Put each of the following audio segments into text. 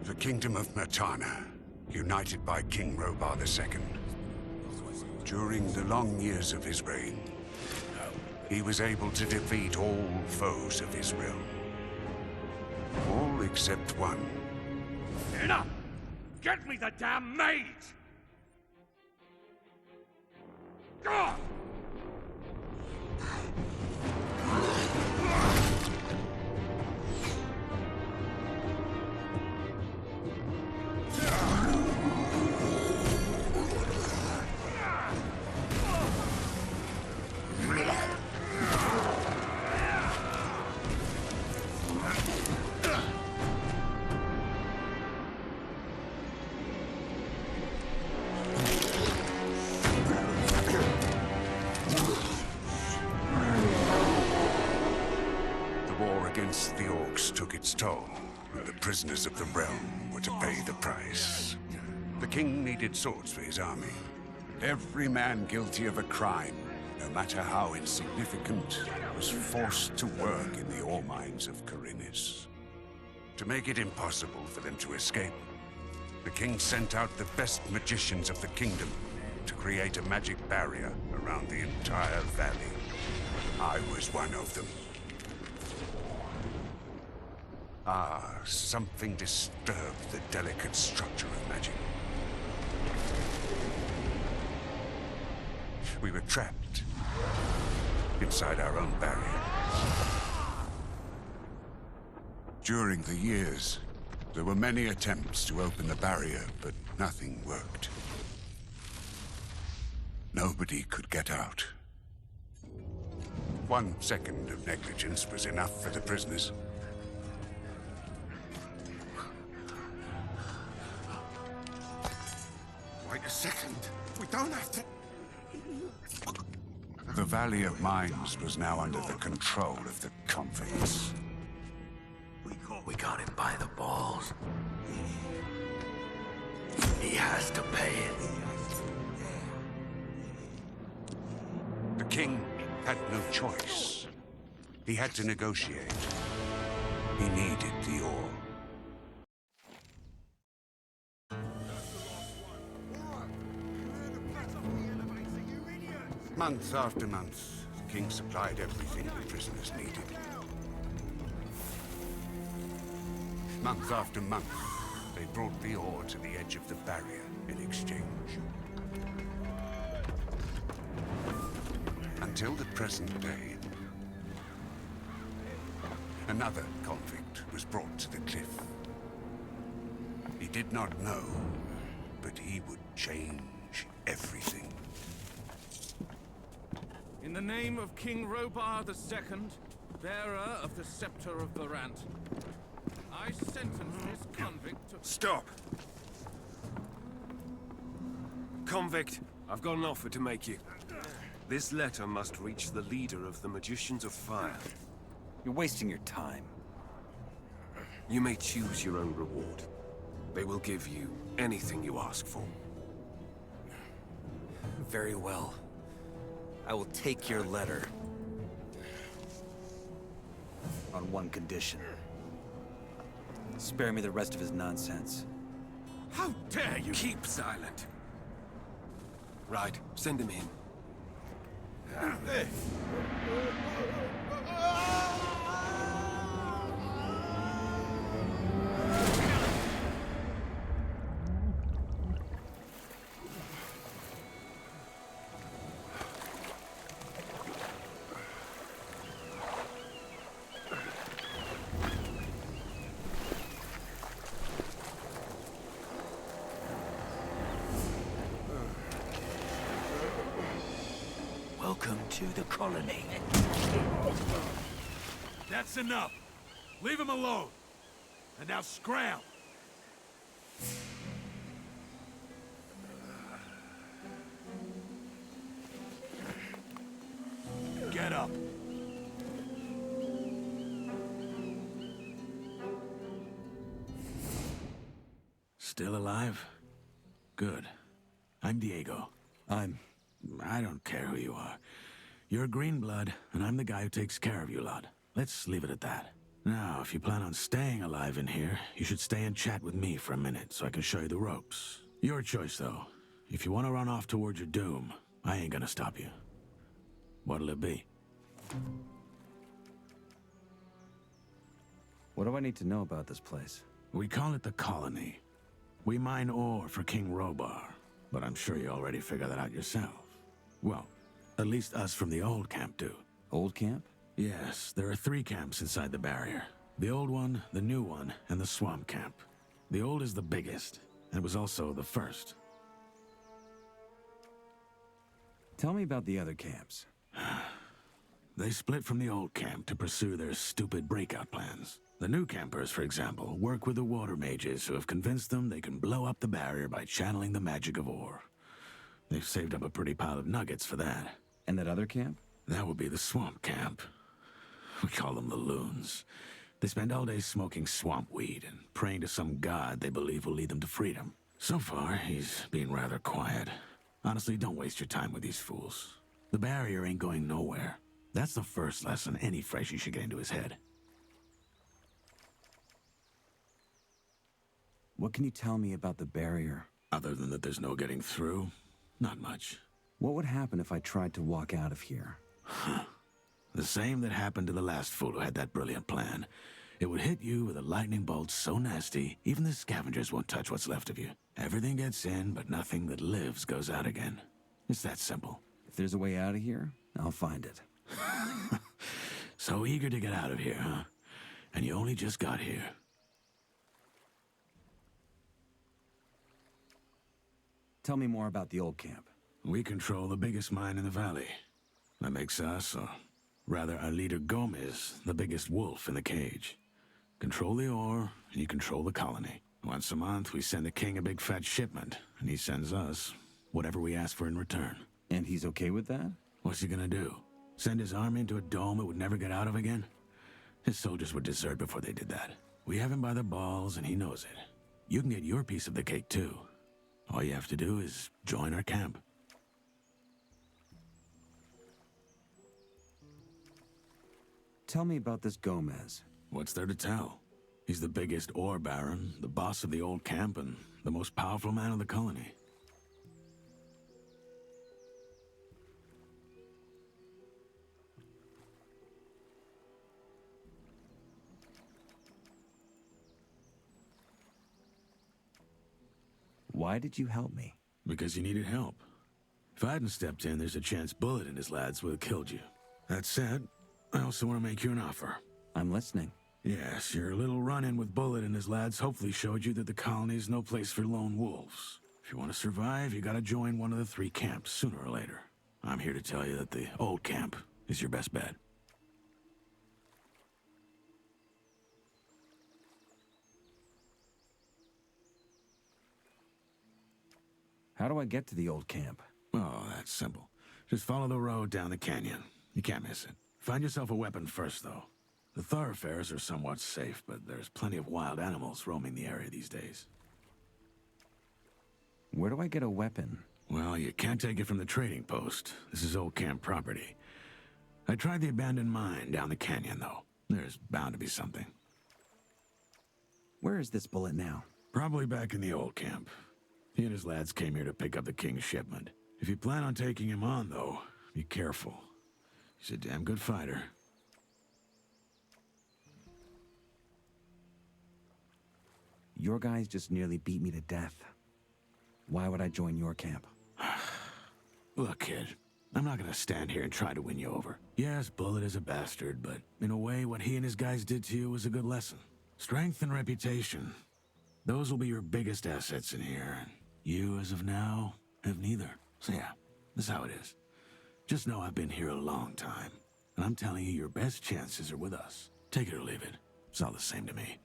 The Kingdom of Mertana, united by King Robar II. During the long years of his reign, he was able to defeat all foes of his realm. All except one. Enough! Get me the damn maid! God! Against the orcs took its toll, and the prisoners of the realm were to pay the price. The king needed swords for his army. Every man guilty of a crime, no matter how insignificant, was forced to work in the ore mines of Khorinis. To make it impossible for them to escape, the king sent out the best magicians of the kingdom to create a magic barrier around the entire valley. I was one of them. Something disturbed the delicate structure of magic. We were trapped inside our own barrier. During the years, there were many attempts to open the barrier, but nothing worked. Nobody could get out. 1 second of negligence was enough for the prisoners. Wait a second. We don't have to... The Valley of Mines was now under the control of the convicts. We got him by the balls. He has to pay it. The king had no choice. He had to negotiate. He needed the ore. Month after month, the king supplied everything the prisoners needed. Month after month, they brought the ore to the edge of the barrier in exchange. Until the present day, another convict was brought to the cliff. He did not know, but he would change everything. In the name of King Robar II, bearer of the Scepter of Varant, I sentence this convict to... Stop! Convict, I've got an offer to make you. This letter must reach the leader of the Magicians of Fire. You're wasting your time. You may choose your own reward. They will give you anything you ask for. Very well. I will take your letter. On one condition. Spare me the rest of his nonsense. How dare you! Keep silent. Right, send him in. Welcome to the colony. That's enough. Leave him alone. And now scram. Get up. Still alive? Good. I'm Diego. I don't care who you are. You're Greenblood, and I'm the guy who takes care of you lot. Let's leave it at that. Now, if you plan on staying alive in here, you should stay and chat with me for a minute so I can show you the ropes. Your choice, though. If you want to run off towards your doom, I ain't gonna stop you. What'll it be? What do I need to know about this place? We call it the Colony. We mine ore for King Robar, but I'm sure you already figured that out yourself. Well, at least us from the old camp do. Old camp? Yes, there are 3 camps inside the barrier. The old one, the new one, and the swamp camp. The old is the biggest, and it was also the first. Tell me about the other camps. They split from the old camp to pursue their stupid breakout plans. The new campers, for example, work with the water mages who have convinced them they can blow up the barrier by channeling the magic of ore. They've saved up a pretty pile of nuggets for that. And that other camp? That would be the swamp camp. We call them the loons. They spend all day smoking swamp weed and praying to some god they believe will lead them to freedom. So far, he's been rather quiet. Honestly, don't waste your time with these fools. The barrier ain't going nowhere. That's the first lesson any freshie should get into his head. What can you tell me about the barrier? Other than that there's no getting through, not much. What would happen if I tried to walk out of here? The same that happened to the last fool who had that brilliant plan. It would hit you with a lightning bolt so nasty, even the scavengers won't touch what's left of you. Everything gets in, but nothing that lives goes out again. It's that simple. If there's a way out of here, I'll find it. So eager to get out of here, huh? And you only just got here. Tell me more about the old camp. We control the biggest mine in the valley. That makes us, or rather our leader Gomez, the biggest wolf in the cage. Control the ore, and you control the colony. Once a month, we send the king a big fat shipment, and he sends us whatever we ask for in return. And he's okay with that? What's he gonna do? Send his army into a dome it would never get out of again? His soldiers would desert before they did that. We have him by the balls, and he knows it. You can get your piece of the cake, too. All you have to do is join our camp. Tell me about this Gomez. What's there to tell? He's the biggest ore baron, the boss of the old camp, and the most powerful man of the colony. Why did you help me? Because you needed help. If I hadn't stepped in, there's a chance Bullet and his lads would have killed you. That said, I also want to make you an offer. I'm listening. Yes, your little run-in with Bullet and his lads hopefully showed you that the colony is no place for lone wolves. If you want to survive, you gotta join one of the 3 camps sooner or later. I'm here to tell you that the old camp is your best bet. How do I get to the old camp? Oh, that's simple. Just follow the road down the canyon. You can't miss it. Find yourself a weapon first, though. The thoroughfares are somewhat safe, but there's plenty of wild animals roaming the area these days. Where do I get a weapon? Well, you can't take it from the trading post. This is old camp property. I tried the abandoned mine down the canyon, though. There's bound to be something. Where is this Bullet now? Probably back in the old camp. He and his lads came here to pick up the king's shipment. If you plan on taking him on, though, be careful. He's a damn good fighter. Your guys just nearly beat me to death. Why would I join your camp? Look, kid, I'm not gonna stand here and try to win you over. Yes, Bullet is a bastard, but in a way, what he and his guys did to you was a good lesson. Strength and reputation. Those will be your biggest assets in here, and you, as of now, have neither. So yeah, this is how it is. Just know I've been here a long time, and I'm telling you your best chances are with us. Take it or leave it. It's all the same to me.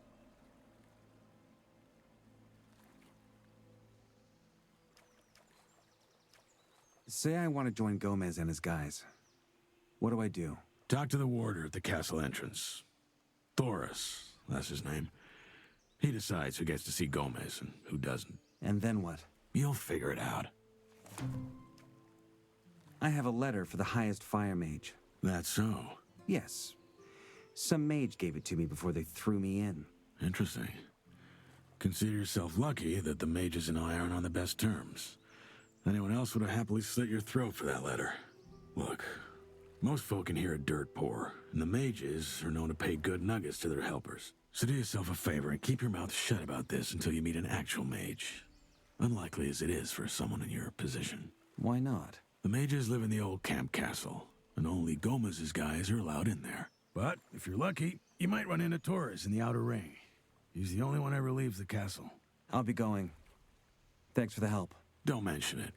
Say I want to join Gomez and his guys. What do I do? Talk to the warder at the castle entrance. Thoris, that's his name. He decides who gets to see Gomez and who doesn't. And then what? You'll figure it out. I have a letter for the highest fire mage. That's so. Yes. Some mage gave it to me before they threw me in. Interesting. Consider yourself lucky that the mages and I aren't on the best terms. Anyone else would have happily slit your throat for that letter. Look, most folk in here are dirt poor, and the mages are known to pay good nuggets to their helpers. So do yourself a favor and keep your mouth shut about this until you meet an actual mage. Unlikely as it is for someone in your position. Why not? The mages live in the old camp castle, and only Gomez's guys are allowed in there. But if you're lucky, you might run into Torres in the outer ring. He's the only one ever leaves the castle. I'll be going. Thanks for the help. Don't mention it.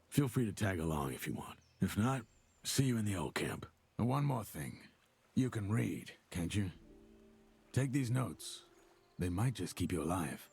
Feel free to tag along if you want. If not, see you in the old camp. And one more thing. You can read, can't you? Take these notes. They might just keep you alive.